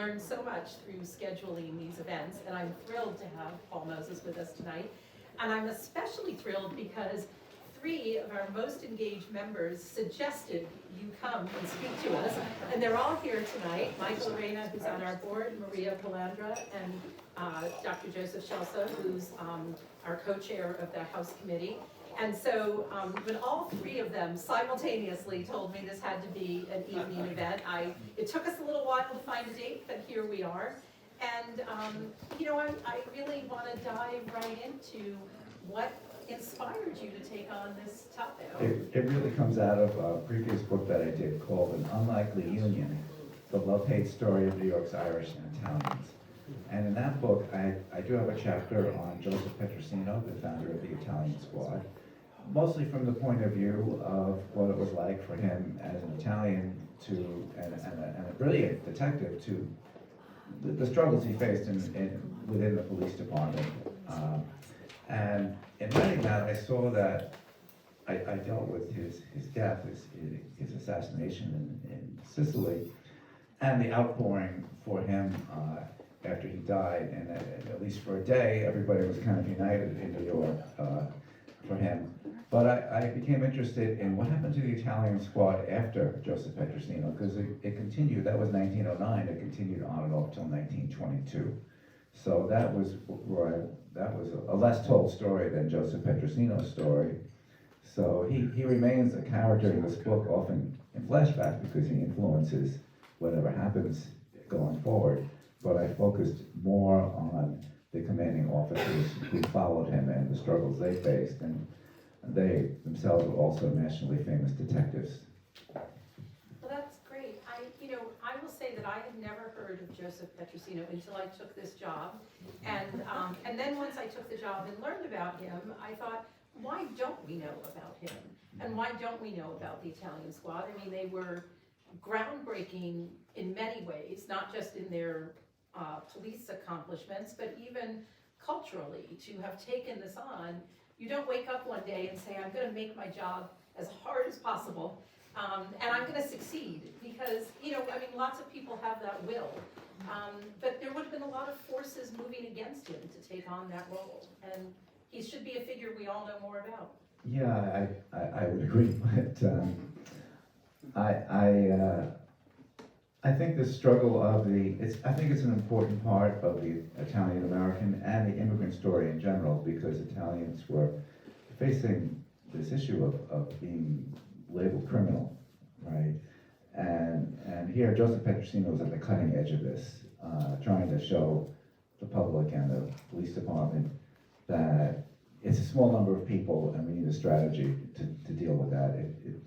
learned so much through scheduling these events, and I'm thrilled to have Paul Moses with us tonight. And I'm especially thrilled because 3 of our most engaged members suggested you come and speak to us, and they're all here tonight. Michael Arena, who's on our board, Maria Palandra, and Dr. Joseph Shelsa, who's our co-chair of the House Committee. And so when all 3 of them simultaneously told me this had to be an evening event, it took us a little while to find a date, but here we are. And you know, I really want to dive right into what inspired you to take on this topic. It really comes out of a previous book that I did called An Unlikely Union, the love-hate story of New York's Irish and Italians. And in that book, I do have a chapter on Joseph Petrosino, the founder of the Italian Squad, mostly from the point of view of what it was like for him as an Italian and a brilliant detective to the struggles he faced within the police department. And in writing that, I saw that I dealt with his death, his assassination in Sicily, and the outpouring for him after he died. And at least for a day, everybody was kind of united in New York for him. But I became interested in what happened to the Italian Squad after Joseph Petrosino, because it continued. That was 1909. It continued on and off till 1922. So that was a less told story than Joseph Petrosino's story. So he remains a character in this book, often in flashback, because he influences whatever happens going forward. But I focused more on the commanding officers who followed him and the struggles they faced, and they themselves were also nationally famous detectives. Well, that's great. I will say that I had never heard of Joseph Petrosino until I took this job. And then once I took the job and learned about him, I thought, why don't we know about him? And why don't we know about the Italian Squad? I mean, they were groundbreaking in many ways, not just in their police accomplishments, but even culturally, to have taken this on. You don't wake up one day and say, I'm going to make my job as hard as possible, and I'm going to succeed, because, lots of people have that will. But there would have been a lot of forces moving against him to take on that role, and he should be a figure we all know more about. Yeah, I would agree, but I think the struggle of I think it's an important part of the Italian American and the immigrant story in general, because Italians were facing this issue of being labeled criminal, right? And here Joseph Petrosino was at the cutting edge of this, trying to show the public and the police department that it's a small number of people and we need a strategy to deal with that.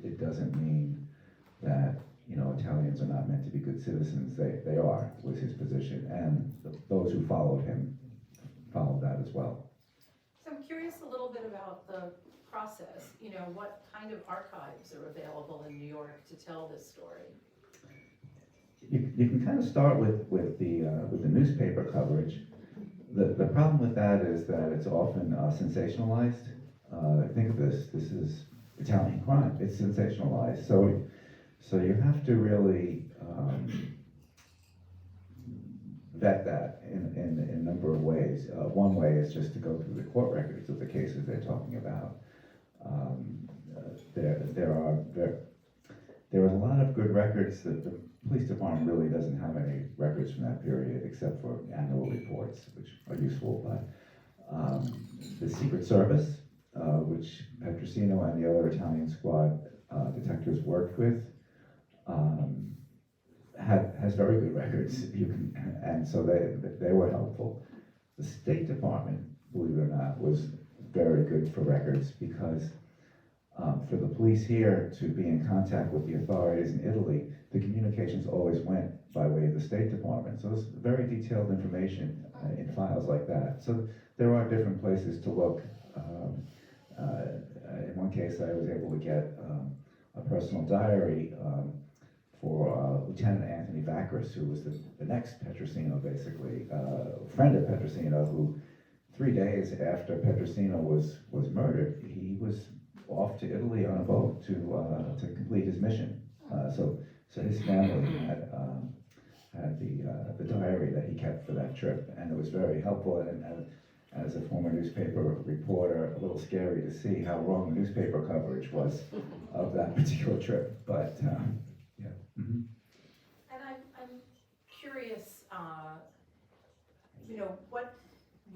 It doesn't mean that Italians are not meant to be good citizens. They are, was his position, and those who followed him followed that as well. So I'm curious a little bit about the process. What kind of archives are available in New York to tell this story? You can kind of start with the newspaper coverage. The problem with that is that it's often sensationalized. Think of this. This is Italian crime. It's sensationalized. So you have to really vet that in a number of ways. One way is just to go through the court records of the cases they're talking about. There are a lot of good records that the police department really doesn't have any records from that period except for annual reports, which are useful. But the Secret Service, which Petrosino and the other Italian Squad detectives worked with, has very good records. And so they were helpful. The State Department, believe it or not, was very good for records, because for the police here to be in contact with the authorities in Italy, the communications always went by way of the State Department. So there's very detailed information in files like that. So there are different places to look. In one case, I was able to get a personal diary for Lieutenant Anthony Vacris, who was the next Petrosino, basically, a friend of Petrosino, who 3 days after Petrosino was murdered, he was off to Italy on a boat to complete his mission. So his family had the diary that he kept for that trip, and it was very helpful, and as a former newspaper reporter, a little scary to see how wrong the newspaper coverage was of that particular trip, but, yeah. Mhm. And I'm curious, what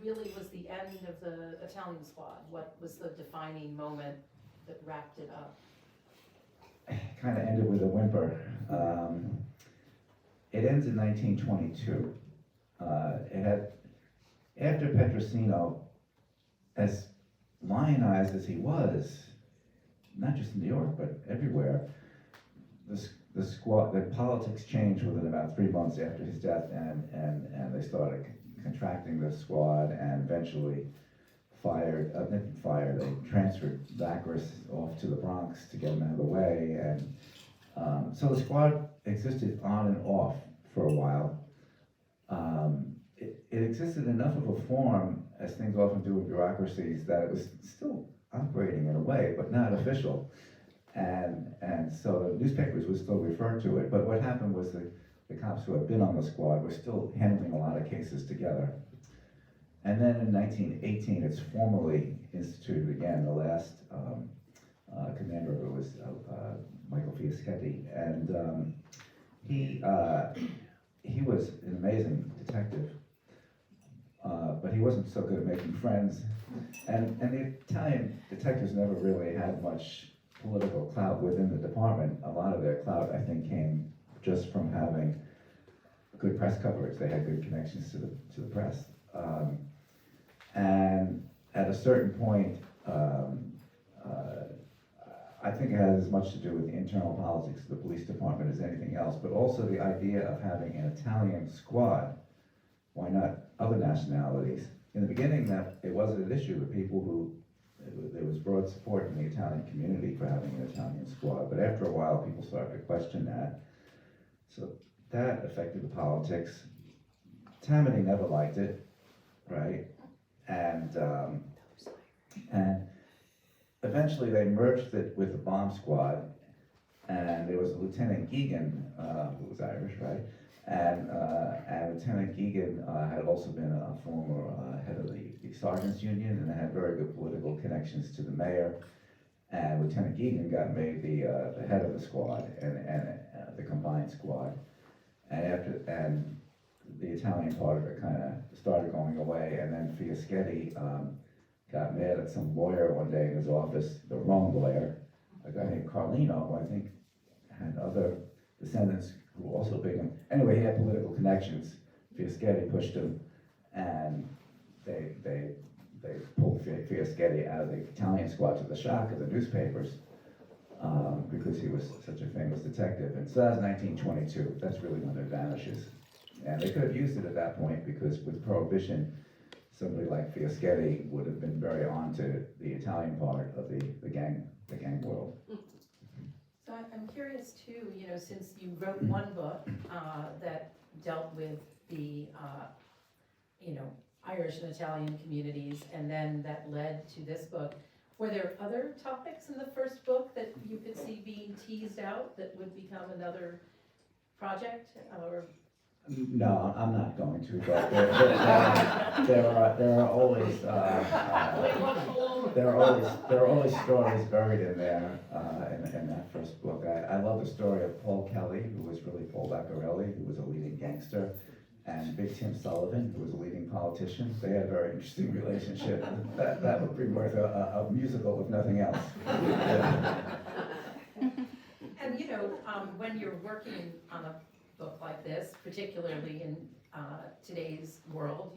really was the end of the Italian Squad? What was the defining moment that wrapped it up? Kind of ended with a whimper. It ends in 1922. It had, after Petrosino, as lionized as he was, not just in New York, but everywhere, the squad, the politics changed within about 3 months after his death, and they started contracting the squad, and eventually they transferred Zacharias off to the Bronx to get him out of the way, and so the squad existed on and off for a while. It existed enough of a form, as things often do in bureaucracies, that it was still operating in a way, but not official. And so the newspapers would still refer to it, but what happened was the cops who had been on the squad were still handling a lot of cases together. And then in 1918, it's formally instituted again. The last commander of it was Michael Fiaschetti, and he was an amazing detective, but he wasn't so good at making friends. And the Italian detectives never really had much political clout within the department. A lot of their clout, I think, came just from having good press coverage. They had good connections to the press. And at a certain point, I think it has as much to do with the internal politics of the police department as anything else, but also the idea of having an Italian squad. Why not other nationalities? In the beginning, that it wasn't an issue. There was broad support in the Italian community for having an Italian squad, but after a while, people started to question that. So that affected the politics. Tammany never liked it, right? And eventually they merged it with the bomb squad, and there was a Lieutenant Geoghegan, who was Irish, right? And Lieutenant Geoghegan had also been a former head of the Sergeants Union, and had very good political connections to the mayor. And Lieutenant Geoghegan got made the head of the squad, and the combined squad. And the Italian part of it kind of started going away, and then Fiaschetti got mad at some lawyer one day in his office, the wrong lawyer, a guy named Carlino, who I think had other descendants who were also big. Anyway, he had political connections. Fiaschetti pushed him, and they pulled Fiaschetti out of the Italian squad, to the shock of the newspapers, because he was such a famous detective. And so that's 1922. That's really when it vanishes. And they could have used it at that point, because with Prohibition, somebody like Fiaschetti would have been very on to the Italian part of the gang world. So I'm curious too, since you wrote one book that dealt with the, Irish and Italian communities, and then that led to this book, were there other topics in the first book that you could see being teased out that would become another project, or? No, I'm not going to, but there are always stories buried in there, in that first book. I love the story of Paul Kelly, who was really Paul Vaccarelli, who was a leading gangster, and Big Tim Sullivan, who was a leading politician. They had a very interesting relationship. That would be worth a musical, if nothing else. And when you're working on a book like this, particularly in today's world,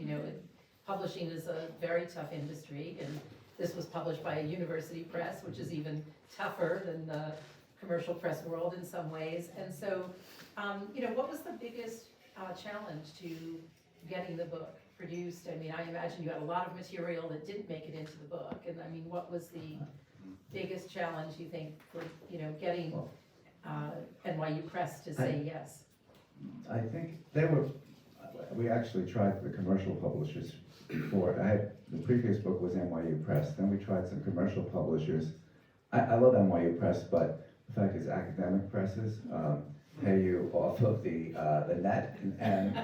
publishing is a very tough industry, and this was published by a university press, which is even tougher than the commercial press world in some ways. And so, what was the biggest challenge to getting the book produced? I mean, I imagine you had a lot of material that didn't make it into the book, and I mean, what was the biggest challenge you think for, getting NYU Press to say yes? I think we actually tried the commercial publishers before. The previous book was NYU Press, then we tried some commercial publishers. I love NYU Press, but the fact is academic presses, pay you off of the net, and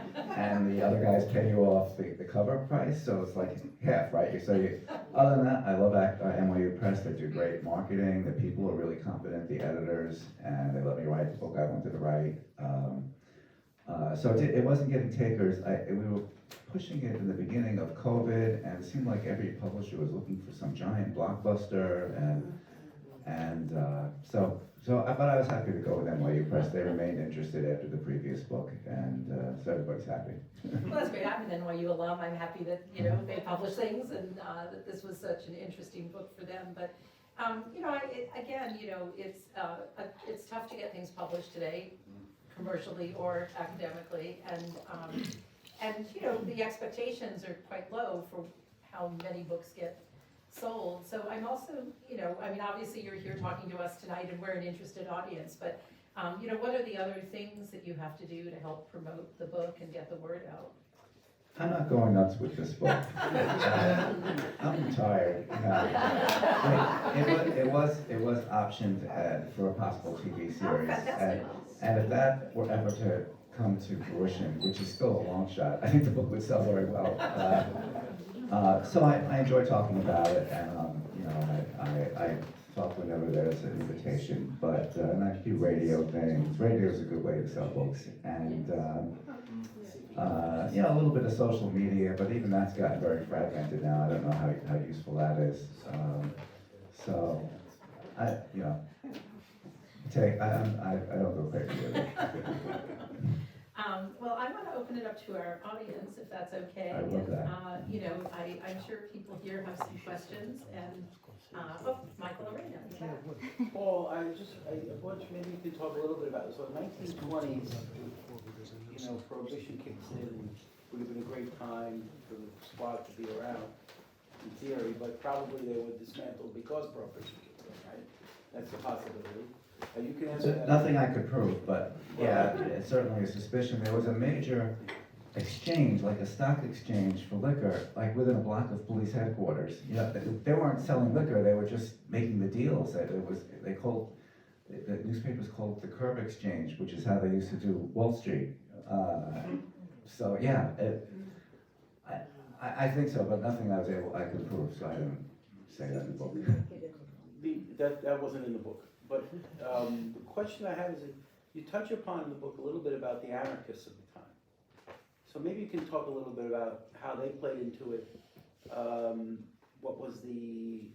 the other guys pay you off the cover price, so it's like half, right? Other than that, I love NYU Press. They do great marketing, the people are really competent, the editors, and they let me write the book I wanted to write. So it wasn't getting takers. We were pushing it in the beginning of COVID, and it seemed like every publisher was looking for some giant blockbuster, but I was happy to go with NYU Press. They remained interested after the previous book, and so everybody's happy. Well, that's great. I'm an NYU alum. I'm happy that, they publish things and that this was such an interesting book for them. But, it's tough to get things published today, commercially or academically. And the expectations are quite low for how many books get sold. So I'm also, obviously you're here talking to us tonight and we're an interested audience, but what are the other things that you have to do to help promote the book and get the word out? I'm not going nuts with this book. I'm retired. It was optioned for a possible TV series, and if that were ever to come to fruition, which is still a long shot, I think the book would sell very well. So I enjoy talking about it, and I talk whenever there's an invitation. But and I do radio things. Radio is a good way to sell books, and a little bit of social media. But even that's gotten very fragmented now. I don't know how useful that is. So I don't go crazy with it. Well, I want to open it up to our audience, if that's okay. I love that. I'm sure people here have some questions, and, Michael Arena. Paul, I thought maybe you could talk a little bit about it. So in 1920s, Prohibition kicks in, and would have been a great time for the squad to be around, in theory, but probably they were dismantled because Prohibition kicked in, right? That's a possibility. You can answer that. Nothing I could prove, but yeah, it's certainly a suspicion. There was a major exchange, like a stock exchange for liquor, like within a block of police headquarters. They weren't selling liquor; they were just making the deals. The newspapers called it the curb exchange, which is how they used to do Wall Street. So yeah, I think so, but nothing I could prove, so I didn't say that in the book. That wasn't in the book. But the question I have is that you touch upon in the book a little bit about the anarchists of the time. So maybe you can talk a little bit about how they played into it. What was the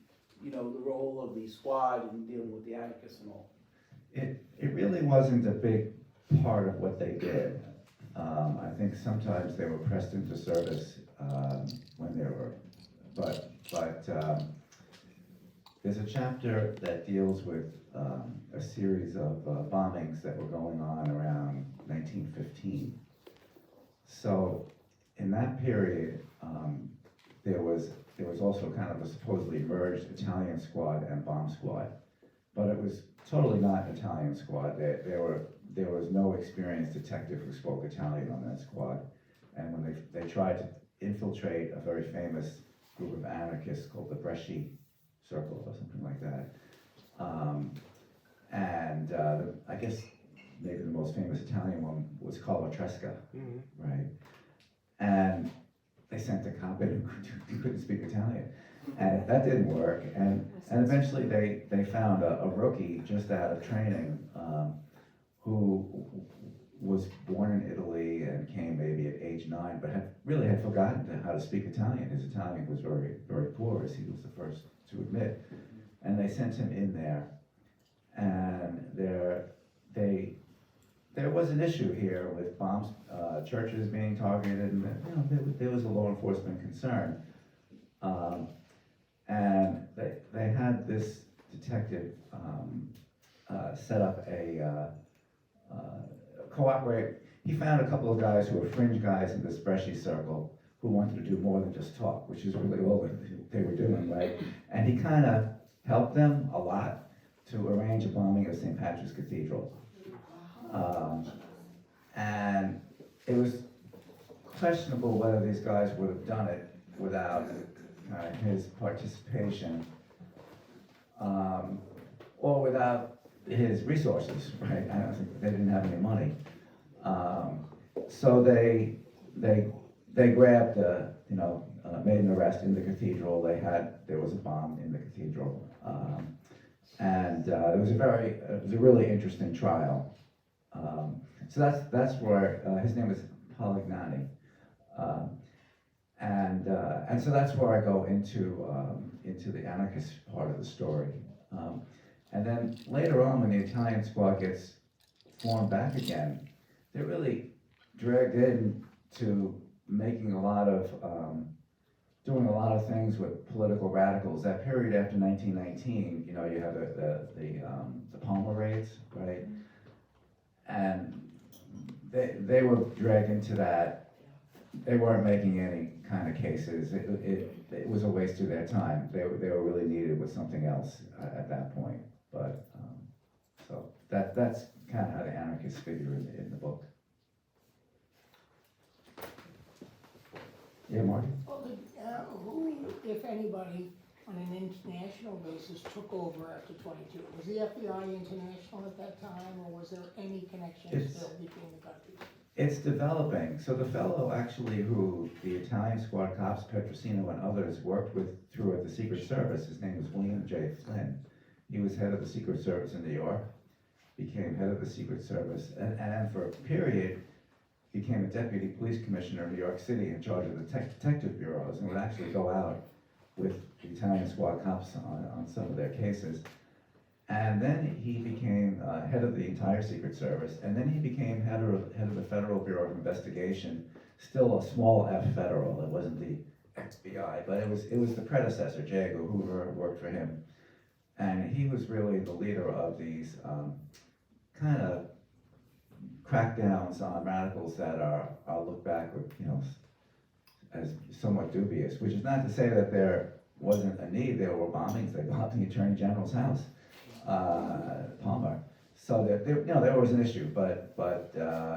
role of the squad in dealing with the anarchists and all? It really wasn't a big part of what they did. I think sometimes they were pressed into service when they were, but there's a chapter that deals with a series of bombings that were going on around 1915. So in that period, there was also kind of a supposedly merged Italian squad and bomb squad, but it was totally not an Italian squad. There was no experienced detective who spoke Italian on that squad, and when they tried to infiltrate a very famous group of anarchists called the Bresci Circle or something like that. I guess maybe the most famous Italian one was called Tresca, right? And they sent a cop in who couldn't speak Italian, and that didn't work. And eventually they found a rookie just out of training who was born in Italy and came maybe at age 9, but had forgotten how to speak Italian. His Italian was very, very poor, as he was the first to admit. And they sent him in there, and there was an issue here with bombs, churches being targeted, and there was a law enforcement concern. And they had this detective set up a cooperate. He found a couple of guys who were fringe guys in this Bresci circle who wanted to do more than just talk, which is really all they were doing, right? And he kind of helped them a lot to arrange a bombing of St. Patrick's Cathedral. And it was questionable whether these guys would have done it without his participation, or without his resources, right? I don't think they didn't have any money. So they grabbed, made an arrest in the cathedral. There was a bomb in the cathedral. And it was a really interesting trial. So that's where, his name was Polignani. And so that's where I go into the anarchist part of the story. And then later on, when the Italian squad gets formed back again, they're really dragged into making doing a lot of things with political radicals. That period after 1919, you have the Palmer raids, right? And they were dragged into that. They weren't making any kind of cases. It was a waste of their time. They were really needed with something else at that point. But so that's kind of how the anarchists figure in the book. Yeah, Marty? Well, who, if anybody, on an international basis, took over after 22? Was the FBI international at that time, or was there any connection still between the countries? It's developing. So the fellow actually who the Italian squad cops, Petrosino and others, worked with through at the Secret Service, his name was William J. Flynn. He was head of the Secret Service in New York, became head of the Secret Service, and then for a period, became a deputy police commissioner of New York City in charge of the detective bureaus, and would actually go out with the Italian squad cops on some of their cases. And then he became head of the entire Secret Service, and then he became head of the Federal Bureau of Investigation, still a small F federal. It wasn't the FBI, but it was the predecessor, J. Edgar Hoover, worked for him. And he was really the leader of these kind of crackdowns on radicals that are looked back with, as somewhat dubious, which is not to say that there wasn't a need. There were bombings. They bombed the Attorney General's house, Palmer. So there was an issue, but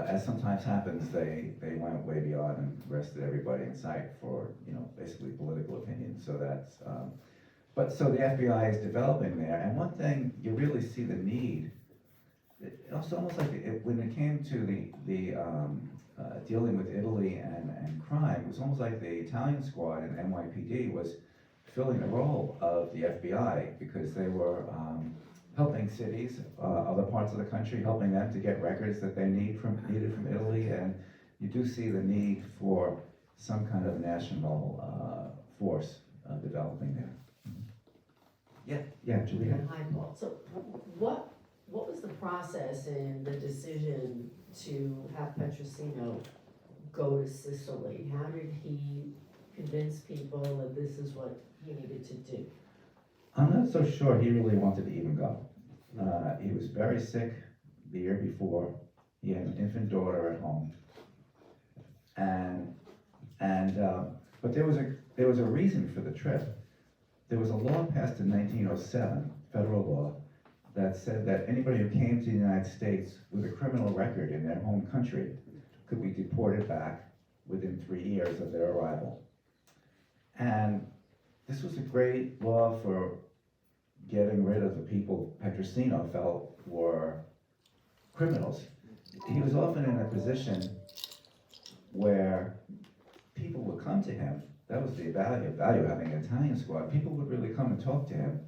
as sometimes happens, they went way beyond and arrested everybody in sight for, basically political opinion. So that's, so the FBI is developing there, and one thing you really see the need. It's almost like when it came to the dealing with Italy and crime, it was almost like the Italian squad and NYPD was filling the role of the FBI, because they were helping cities, other parts of the country, helping them to get records that they needed from Italy, and you do see the need for some kind of national force developing there. Yeah, Julia. Hi, Paul. So what was the process in the decision to have Petrosino go to Sicily? How did he convince people that this is what he needed to do? I'm not so sure he really wanted to even go. He was very sick the year before. He had an infant daughter at home, but there was a reason for the trip. There was a law passed in 1907, federal law, that said that anybody who came to the United States with a criminal record in their home country could be deported back within 3 years of their arrival. And this was a great law for getting rid of the people Petrosino felt were criminals. He was often in a position where people would come to him. That was the value of having an Italian squad. People would really come and talk to him.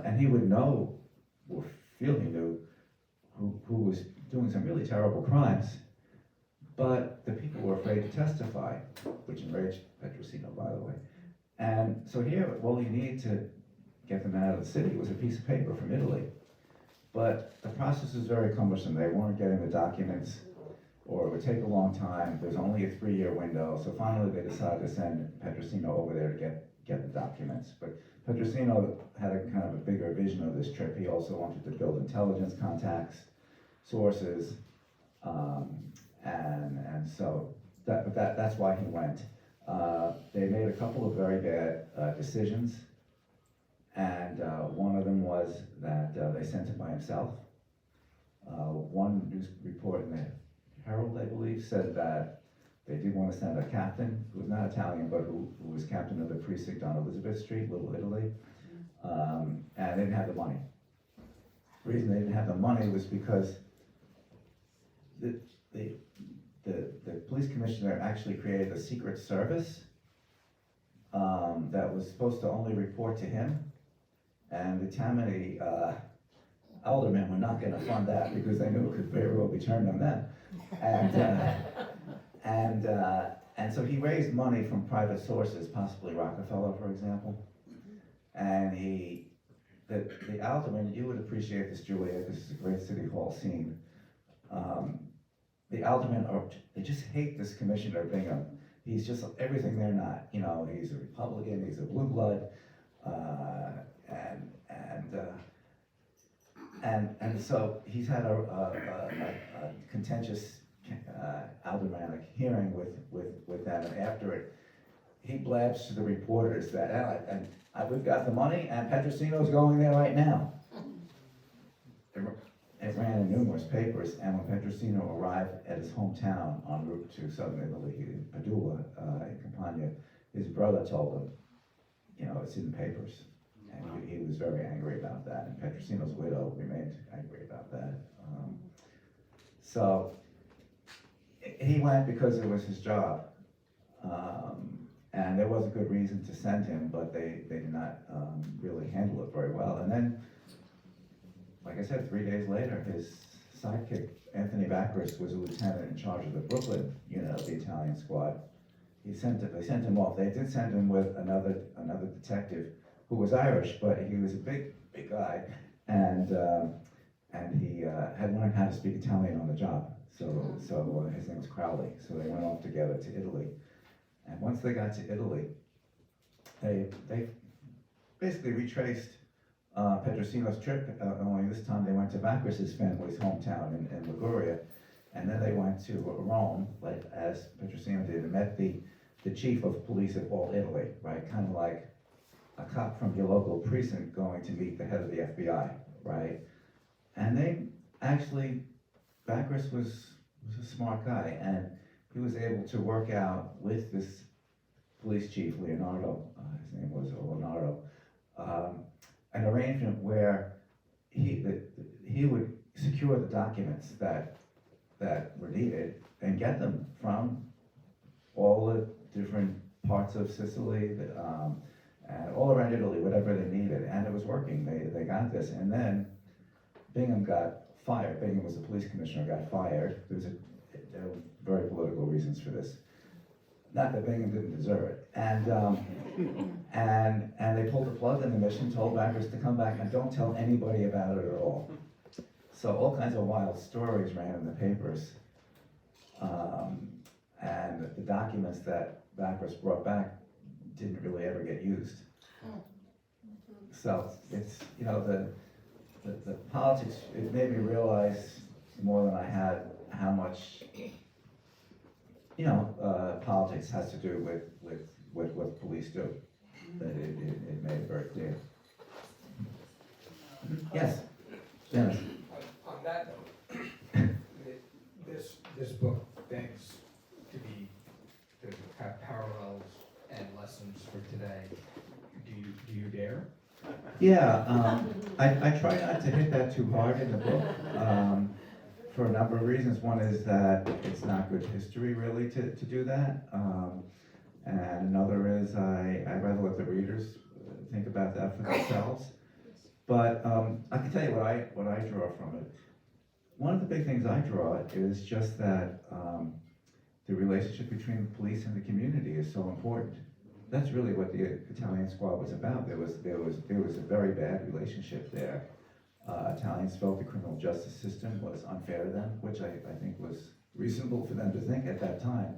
And he would know, or feel he knew, who was doing some really terrible crimes. But the people were afraid to testify, which enraged Petrosino, by the way. And so here, all you needed to get them out of the city was a piece of paper from Italy. But the process was very cumbersome. They weren't getting the documents, or it would take a long time. There's only a 3-year window. So finally they decided to send Petrosino over there to get the documents. But Petrosino had a kind of a bigger vision of this trip. He also wanted to build intelligence contacts, sources, and so that's why he went. They made a couple of very bad decisions, and one of them was that they sent him by himself. One news report in the Herald, I believe, said that they did want to send a captain who was not Italian, but who was captain of the precinct on Elizabeth Street, Little Italy, and they didn't have the money. reason they didn't have the money was because the, the, the police commissioner actually created a secret service that was supposed to only report to him. And the Tammany aldermen were not gonna fund that because they knew it could very well be turned on them. And so he raised money from private sources, possibly Rockefeller, for example. And the alderman, you would appreciate this, Julia, because it's a great city hall scene. The aldermen they just hate this commissioner Bingham. He's just everything they're not. You know, he's a Republican, he's a blue blood, and so he's had a contentious aldermanic hearing with them, and after it, he blabs to the reporters that, we've got the money, and Petrosino's going there right now. It ran in numerous papers, and when Petrosino arrived at his hometown en route to southern Italy, Padua, in Campania, his brother told him, you know, it's in the papers. And he was very angry about that, and Petrosino's widow remained angry about that. So he went because it was his job. And there was a good reason to send him, but they did not really handle it very well. And then, like I said, 3 days later, his sidekick, Anthony Bacchus, was a lieutenant in charge of the Brooklyn unit of the Italian squad. They sent him off. They did send him with another detective who was Irish, but he was a big guy, and he had learned how to speak Italian on the job. So his name was Crowley. So they went off together to Italy. And once they got to Italy, they basically retraced Petrosino's trip, only this time they went to Bacchus's family's hometown in Liguria, and then they went to Rome, like as Petrosino did, and met the chief of police of all Italy, right? Kind of like a cop from your local precinct going to meet the head of the FBI, right? And they actually, Bacchus was a smart guy, and he was able to work out with this police chief, Leonardo, his name was Leonardo, an arrangement where he would secure the documents that were needed and get them from all the different parts of Sicily, and all around Italy, whatever they needed, and it was working. They got this, and then Bingham got fired. Bingham was the police commissioner, got fired. There were very political reasons for this. Not that Bingham didn't deserve it. And they pulled the plug on the mission, told Bacchus to come back and don't tell anybody about it at all. So all kinds of wild stories ran in the papers. And the documents that Bacchus brought back didn't really ever get used. So it's, you know, the politics, it made me realize more than I had how much, you know, politics has to do with what police do. That it made it very clear. Yes, Dennis. On that note, this book begs to have parallels and lessons for today. Do you dare? Yeah, I try not to hit that too hard in the book, for a number of reasons. One is that it's not good history really to do that. And another is I'd rather let the readers think about that for themselves. But I can tell you what I draw from it. One of the big things I draw is just that the relationship between the police and the community is so important. That's really what the Italian squad was about. There was a very bad relationship there. Italians felt the criminal justice system was unfair to them, which I think was reasonable for them to think at that time.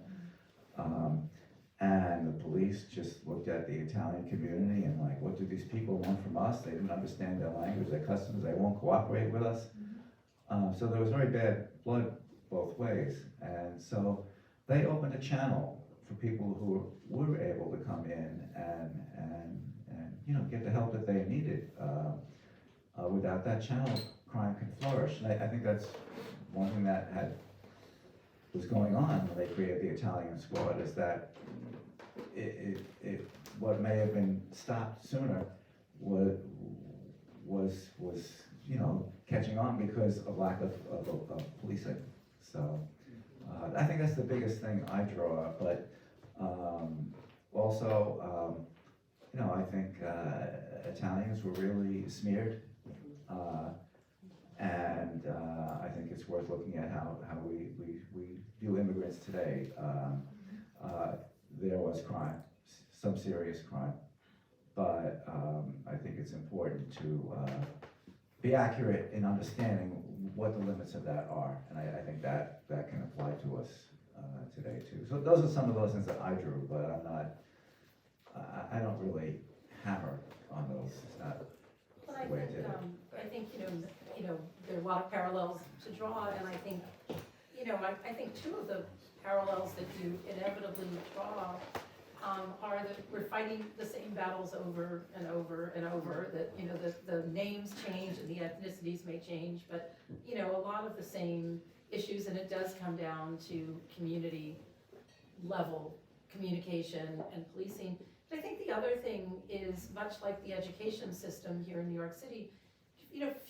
And the police just looked at the Italian community and like, what do these people want from us? They didn't understand their language, their customs, they won't cooperate with us. So there was very bad blood both ways. And so they opened a channel for people who were able to come in and you know, get the help that they needed. Without that channel, crime can flourish. And I think that's one thing that was going on when they created the Italian squad, is that what may have been stopped sooner was catching on because of lack of policing. So, I think that's the biggest thing I draw, but, also, I think, Italians were really smeared. And I think it's worth looking at how we view immigrants today. There was crime, some serious crime, but I think it's important to be accurate in understanding what the limits of that are, and I think that can apply to us today too. So those are some of the lessons that I drew, but I'm not, I don't really hammer on those. It's not But the way I did it. I think, there are a lot of parallels to draw, and I think, I think two of the parallels that you inevitably draw are that we're fighting the same battles over and over and over, that, the names change and the ethnicities may change, but, a lot of the same issues, and it does come down to community level communication and policing. But I think the other thing is, much like the education system here in New York City,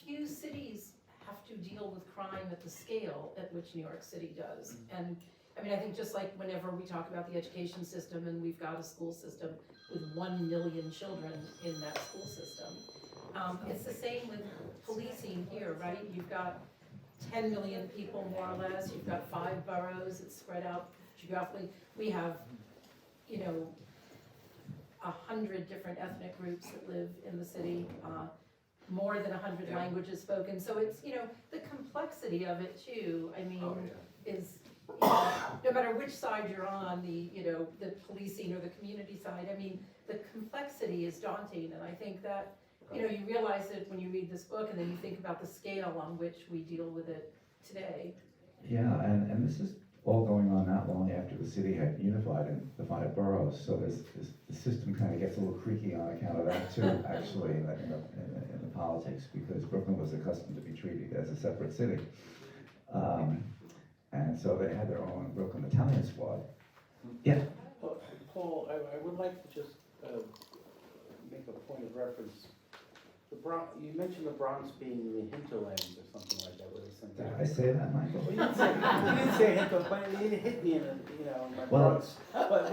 few cities have to deal with crime at the scale at which New York City does. And I think just like whenever we talk about the education system and we've got a school system with 1 million children in that school system, it's the same with policing here, right? You've got 10 million people more or less, you've got 5 boroughs, it's spread out geographically. We have, 100 different ethnic groups that live in the city, more than 100 languages spoken. So it's, the complexity of it too, is, no matter which side you're on, the policing or the community side, the complexity is daunting, and I think that, you realize it when you read this book, and then you think about the scale on which we deal with it today. Yeah, and this is all going on not long after the city had unified in the 5 boroughs, so the system kind of gets a little creaky on account of that too, actually, in the politics, because Brooklyn was accustomed to be treated as a separate city. And so they had their own Brooklyn Italian squad. Yeah. Paul, I would like to just make a point of reference. You mentioned the Bronx being the hinterland or something like that, where they sent Did out. I say that, Michael? Well, you didn't say hinterland, but it hit me in my Bronx. But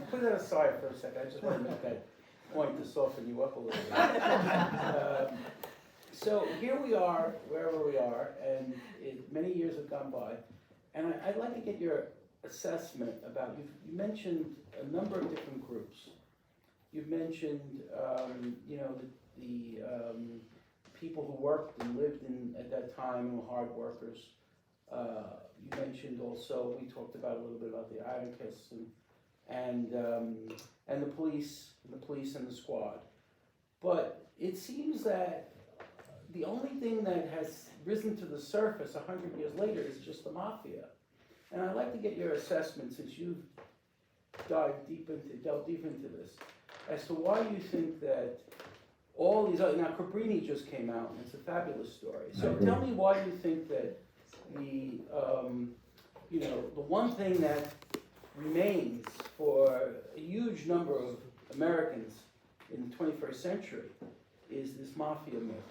put that aside for a second. I just want to make that point to soften you up a little bit. So here we are, wherever we are, and many years have gone by, and I'd like to get your assessment about, you mentioned a number of different groups. You've mentioned, the people who worked and lived at that time and were hard workers. You mentioned also, we talked about a little bit about the anarchists and the police and the squad. But it seems that the only thing that has risen to the surface 100 years later is just the mafia. And I'd like to get your assessment, since you've delved deep into this, as to why you think that all these other, now Cabrini just came out, and it's a fabulous story. So tell me why you think that the one thing that remains for a huge number of Americans in the 21st century is this mafia myth.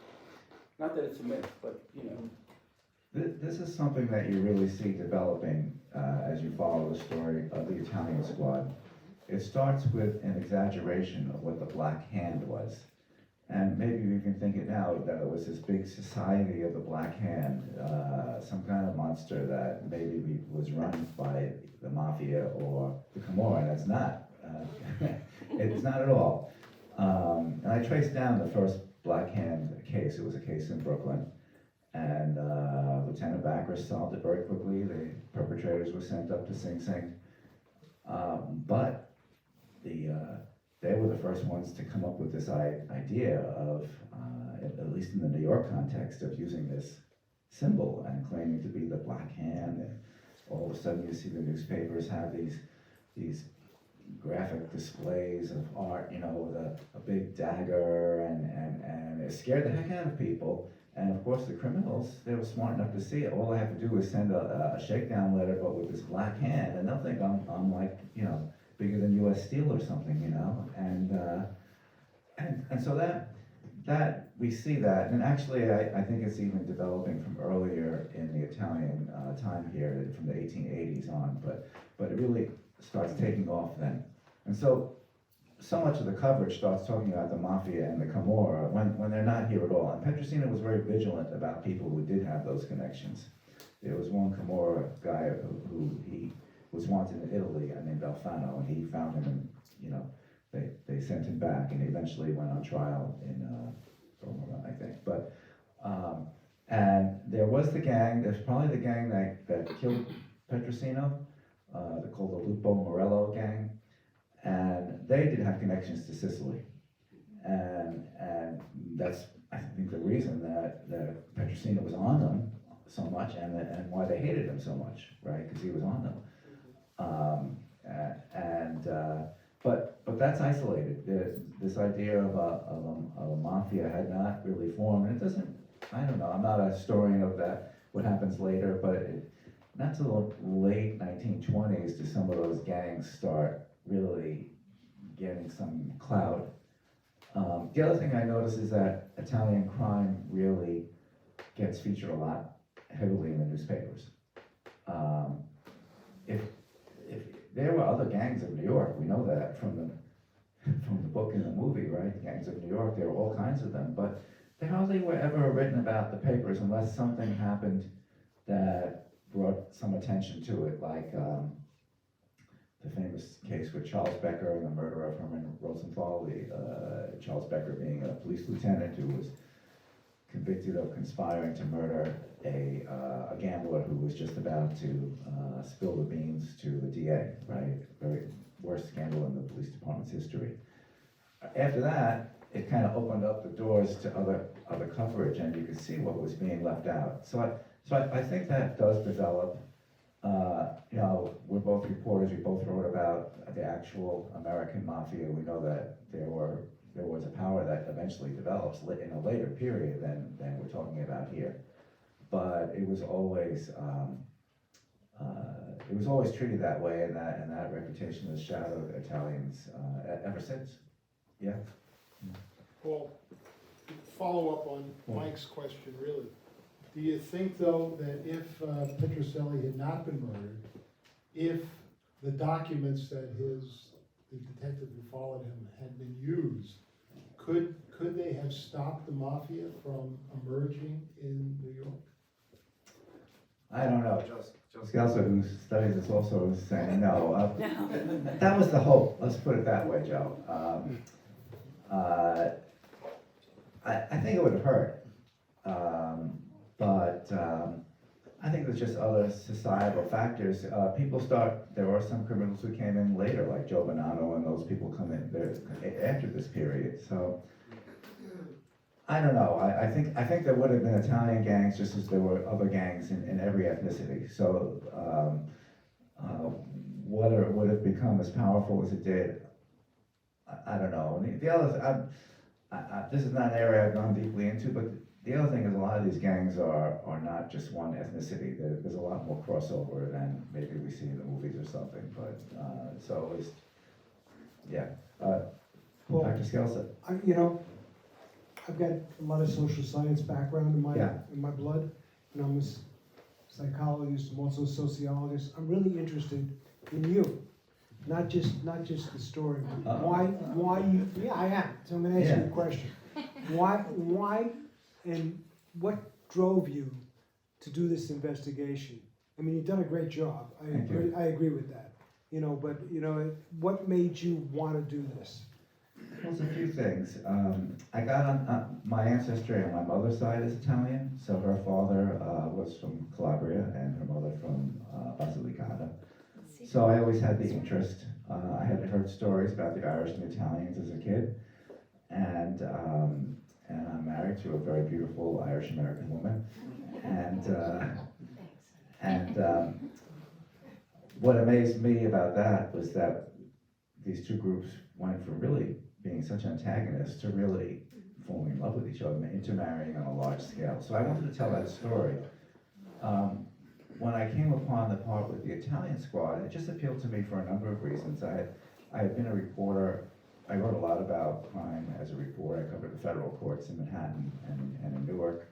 Not that it's a myth, but This is something that you really see developing as you follow the story of the Italian squad. It starts with an exaggeration of what the Black Hand was. And maybe you can think it now that it was this big society of the Black Hand, some kind of monster that maybe was run by the mafia or the Camorra, and it's not. It's not at all. And I traced down the first Black Hand case. It was a case in Brooklyn. And Lieutenant Bacchus solved it very quickly. The perpetrators were sent up to Sing Sing. But they were the first ones to come up with this idea of, at least in the New York context, of using this symbol and claiming to be the Black Hand. And all of a sudden you see the newspapers have these graphic displays of art, with a big dagger, and it scared the heck out of people. And of course the criminals, they were smart enough to see it. All they have to do is send a shakedown letter, but with this Black Hand, and they'll think I'm like, bigger than U.S. Steel or something, and so that that, we see that, and actually, I think it's even developing from earlier in the Italian time period, from the 1880s on, but it really starts taking off then. And so much of the coverage starts talking about the mafia and the Camorra when they're not here at all. And Petrosino was very vigilant about people who did have those connections. There was one Camorra guy who he was wanted in Italy, named Alfano, and he found him and, they sent him back, and he eventually went on trial in Rome, I think. But, and there was the gang, there's probably the gang that killed Petrosino, they're called the Lupo Morello gang, and they did have connections to Sicily. And that's, I think, the reason that Petrosino was on them so much, and why they hated him so much, right? Because he was on them. But that's isolated. This idea of a mafia had not really formed, and it doesn't, I don't know, I'm not a historian of that, what happens later, but not till the late 1920s do some of those gangs start really getting some clout. The other thing I notice is that Italian crime really gets featured a lot heavily in the newspapers. If there were other gangs of New York, we know that from the book and the movie, right? Gangs of New York, there were all kinds of them, but they hardly were ever written about the papers unless something happened that brought some attention to it, like the famous case with Charles Becker and the murder of Herman Rosenthal, Charles Becker being a police lieutenant who was convicted of conspiring to murder a gambler who was just about to spill the beans to the DA, right? Very worst scandal in the police department's history. After that, it kind of opened up the doors to other coverage, and you could see what was being left out. So I think that does develop. We're both reporters. We both wrote about the actual American mafia. We know that there was a power that eventually develops in a later period than we're talking about here. But it was always treated that way, and that reputation has shadowed Italians ever since. Yeah. Paul, follow up on Mike's question, really. Do you think, though, that if Petroselli had not been murdered, if the documents that the detective who followed him had been used, could they have stopped the mafia from emerging in New York? I don't know. Joe Scalzo, who studies this, also is saying no. That was the hope. Let's put it that way, Joe. I think it would have hurt. But I think there's just other societal factors. There were some criminals who came in later, like Joe Bonanno, and those people come in there after this period. So I don't know. I think there would have been Italian gangs just as there were other gangs in every ethnicity. So whether it would have become as powerful as it did, I don't know. And the other, this is not an area I've gone deeply into, but the other thing is a lot of these gangs are not just one ethnicity. There's a lot more crossover than maybe we see in the movies or something. But so at least, yeah. Well, Dr. Skelson. I've got a lot of social science background in my blood, and I'm a psychologist. I'm also a sociologist. I'm really interested in you, not just the story. Why you? Yeah, I am. So I'm going to ask you a question. Why, and what drove you to do this investigation? I mean, you've done a great job. I agree with that. But what made you want to do this? Well, it's a few things. I got on my ancestry on my mother's side is Italian, so her father was from Calabria and her mother from Basilicata. So I always had the interest. I had heard stories about the Irish and Italians as a kid, and I'm married to a very beautiful Irish American woman, and what amazed me about that was that these two groups went from really being such antagonists to really falling in love with each other, intermarrying on a large scale. So I wanted to tell that story. When I came upon the part with the Italian squad, it just appealed to me for a number of reasons. I had been a reporter I wrote a lot about crime as a reporter. I covered the federal courts in Manhattan and in Newark.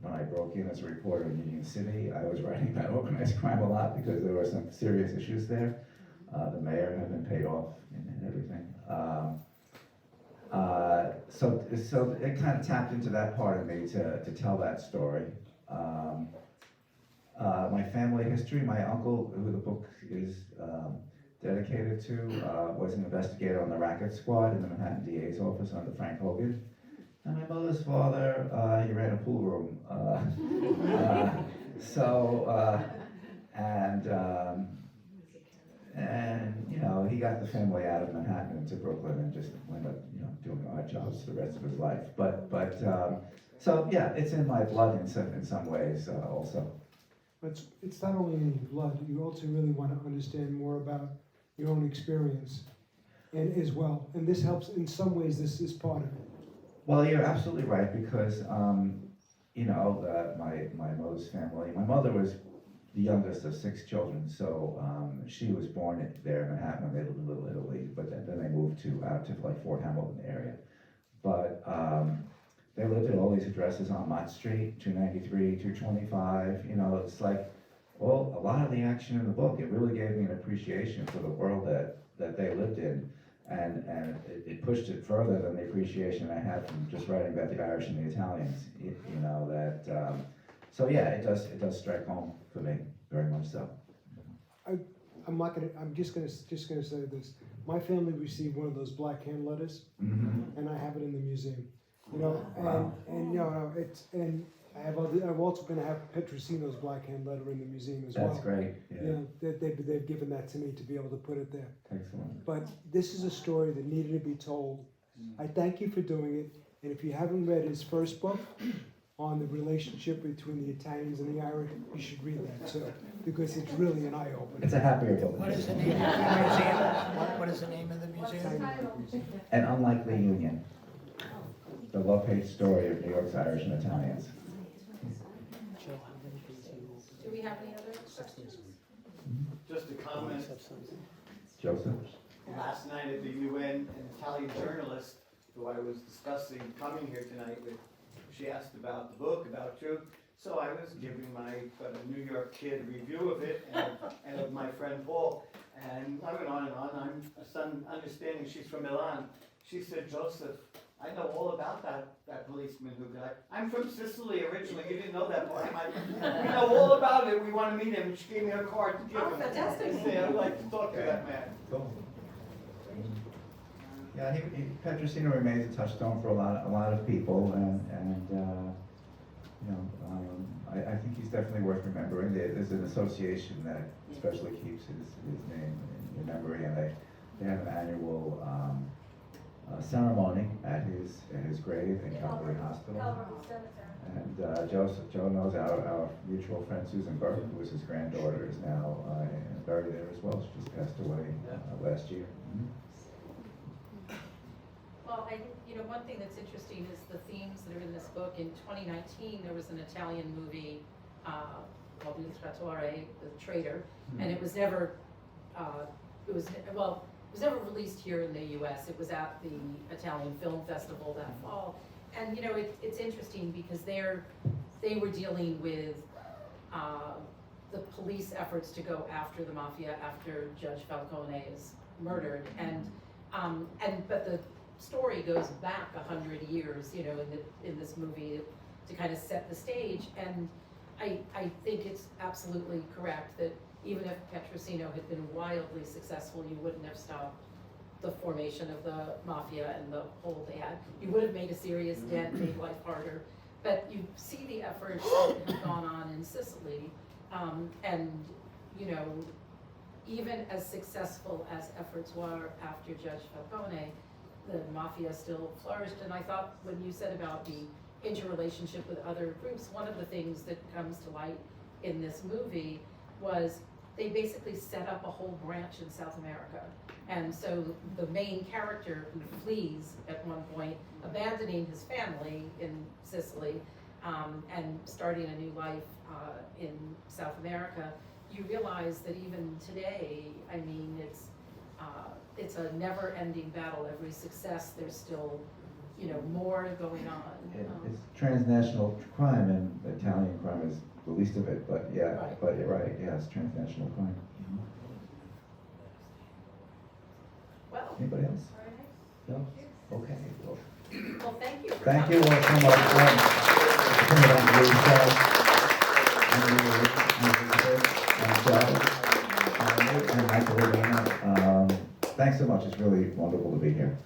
When I broke in as a reporter in Union City, I was writing about organized crime a lot because there were some serious issues there. The mayor had been paid off and everything. So it kind of tapped into that part of me to tell that story. My family history, my uncle, who the book is dedicated to, was an investigator on the racket squad in the Manhattan DA's office under Frank Hogan. And my mother's father, he ran a pool room. And you know, he got the family out of Manhattan into Brooklyn and just went up, you know, doing odd jobs for the rest of his life. So yeah, it's in my blood in some ways also. But it's not only in your blood, you also really want to understand more about your own experience and as well. And this helps, in some ways, this is part of it. Well, you're absolutely right because, you know, my mother's family, my mother was the youngest of 6 children, so she was born there in Manhattan when they lived in Little Italy, but then they moved out to like Fort Hamilton area. But they lived at all these addresses on Mott Street, 293, 225, you know, it's like, well, a lot of the action in the book, it really gave me an appreciation for the world that they lived in. And it pushed it further than the appreciation I had from just writing about the Irish and the Italians, you know, that, so yeah, it does strike home for me, very much so. I'm just gonna say this. My family received one of those black hand letters, Mm-hmm. and I have it in the museum. You know, Wow. and you know, I'm also gonna have Petrosino's black hand letter in the museum as well. That's great, You yeah, know, they've given that to me to be able to put it there. excellent. But this is a story that needed to be told. I thank you for doing it, and if you haven't read his first book on the relationship between the Italians and the Irish, you should read that too, because it's really an eye-opener. It's a happier book. What is the name of the museum? What is the name of the museum? An Unlikely Union, the love-hate story of New York's Irish and Italians. Do we have any other questions? Just a comment, Joseph? last night at the UN, an Italian journalist who I was discussing coming here tonight with, she asked about the book, about you. So I was giving my New York Kid review of it and of my friend Paul. And I went on and on. I'm understanding she's from Milan. She said, Joseph, I know all about that policeman who died. I'm from Sicily originally. You didn't know that part. We know all about it. We want to meet him. And she gave me her card to give Oh, him. fantastic. I said, I'd like to talk to that man. Cool. Yeah, Petrosino remains a touchstone for a lot of people, and you know, I think he's definitely worth remembering. There's an association that especially keeps his name in memory, and they have an annual ceremony at his grave in Calvary Hospital. And Joe knows our mutual friend Susan Burke, who was his granddaughter, is now buried there as well. She just passed away last year. Mm-hmm. Well, one thing that's interesting is the themes that are in this book. In 2019, there was an Italian movie called Il Trattore, The Traitor, and it was never, never released here in the U.S. It was at the Italian Film Festival that fall. And it's interesting because they were dealing with the police efforts to go after the mafia after Judge Falcone is murdered, but the story goes back 100 years, in this movie to kind of set the stage. And I think it's absolutely correct that even if Petrosino had been wildly successful, you wouldn't have stopped the formation of the mafia and the hold they had. You would have made a serious dent, made life harder. But you see the efforts that have gone on in Sicily, and even as successful as efforts were after Judge Falcone, the mafia still flourished. And I thought when you said about the interrelationship with other groups, one of the things that comes to light in this movie was they basically set up a whole branch in South America. And so the main character who flees at one point, abandoning his family in Sicily, and starting a new life in South America, you realize that even today, it's it's a never-ending battle. Every success, there's still, you know, more going on. It's transnational crime, and Italian crime is the least of it, but yeah, Right. but you're right, yeah, it's transnational crime. Well, Anybody else? No? Okay, well, well, thank you. for thank you coming. all so much. And Michael, thanks so much, it's really wonderful to be here.